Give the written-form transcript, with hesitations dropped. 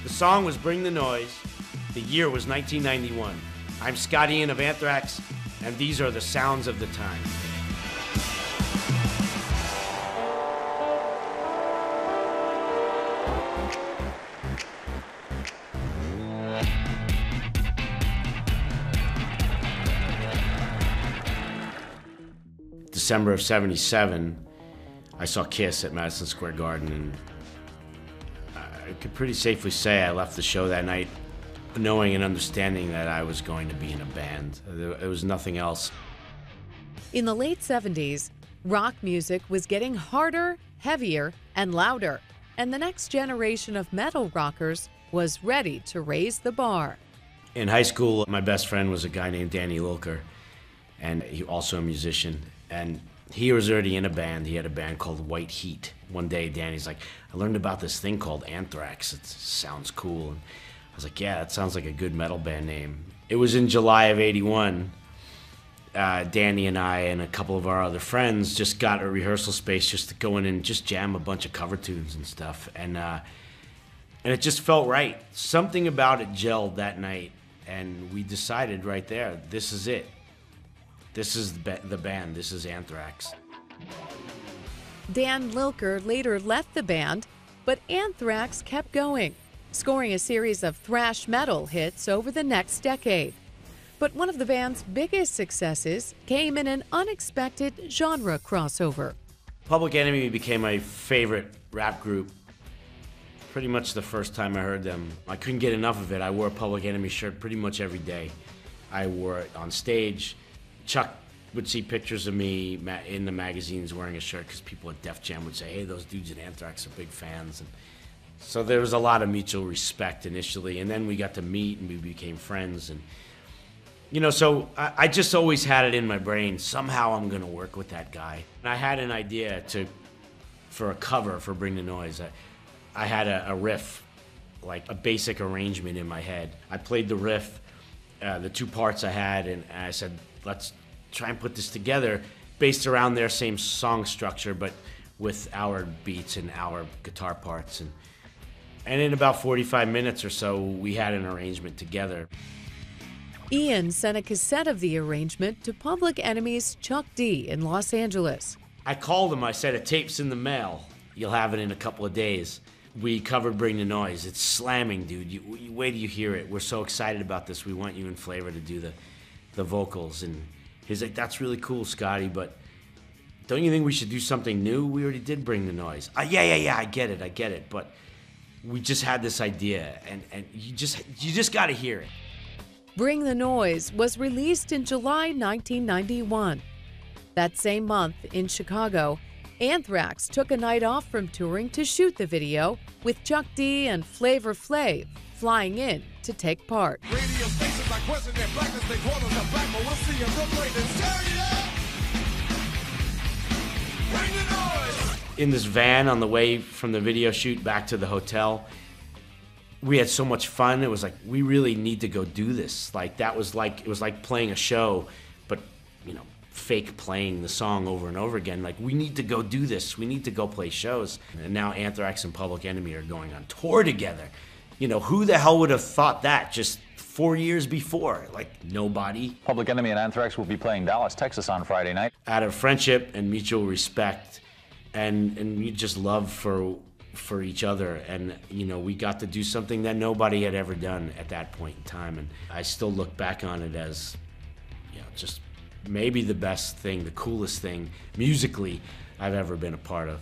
The song was Bring the Noise. The year was 1991. I'm Scott Ian of Anthrax, and these are the sounds of the time. December of '77, I saw Kiss at Madison Square Garden, and I could pretty safely say I left the show that night knowing and understanding that I was going to be in a band. There was nothing else. In the late 70s, rock music was getting harder, heavier, and louder, and the next generation of metal rockers was ready to raise the bar. In high school, my best friend was a guy named Danny Lilker, and he also a musician. And he was already in a band. He had a band called White Heat. One day, Danny's like, I learned about this thing called Anthrax. It sounds cool. And I was like, yeah, that sounds like a good metal band name. It was in July of '81. Danny and I and a couple of our other friends just got a rehearsal space just to go in and just jam a bunch of cover tunes and stuff. And it just felt right. Something about it gelled that night. And we decided right there, this is it. This is the band. This is Anthrax. Dan Lilker later left the band, but Anthrax kept going, scoring a series of thrash metal hits over the next decade. But one of the band's biggest successes came in an unexpected genre crossover. Public Enemy became my favorite rap group pretty much the first time I heard them. I couldn't get enough of it. I wore a Public Enemy shirt pretty much every day. I wore it on stage. Chuck would see pictures of me in the magazines wearing a shirt because people at Def Jam would say, hey, those dudes at Anthrax are big fans. And so there was a lot of mutual respect initially, and then we got to meet and we became friends. And so I just always had it in my brain, somehow I'm going to work with that guy. And I had an idea for a cover for Bring the Noise. I had a riff, like a basic arrangement in my head. I played the riff, the two parts I had, and I said, let's try and put this together based around their same song structure, but with our beats and our guitar parts. And in about 45 minutes or so, we had an arrangement together. Ian sent a cassette of the arrangement to Public Enemy's Chuck D in Los Angeles. I called him, I said, a tape's in the mail. You'll have it in a couple of days. We covered Bring the Noise. It's slamming, dude. Wait till you hear it. We're so excited about this. We want you and Flavor to do the vocals. And he's like, that's really cool, Scotty, but don't you think we should do something new? We already did Bring the Noise. Yeah, I get it. But we just had this idea, and you just got to hear it. Bring the Noise was released in July 1991. That same month in Chicago, Anthrax took a night off from touring to shoot the video, with Chuck D and Flavor Flav flying in to take part. Radio stations are questioning their blackness, they call us a black, but we'll see you Brooklyn and stereo. Bring the noise. In this van on the way from the video shoot back to the hotel, we had so much fun. It was like, we really need to go do this. Like, it was like playing a show, but fake playing the song over and over again. Like, we need to go do this. We need to go play shows. And now Anthrax and Public Enemy are going on tour together. Who the hell would have thought that just 4 years before? Like, nobody. Public Enemy and Anthrax will be playing Dallas, Texas on Friday night. Out of friendship and mutual respect and we just love for each other, and we got to do something that nobody had ever done at that point in time. And I still look back on it as just maybe the best thing, the coolest thing musically I've ever been a part of.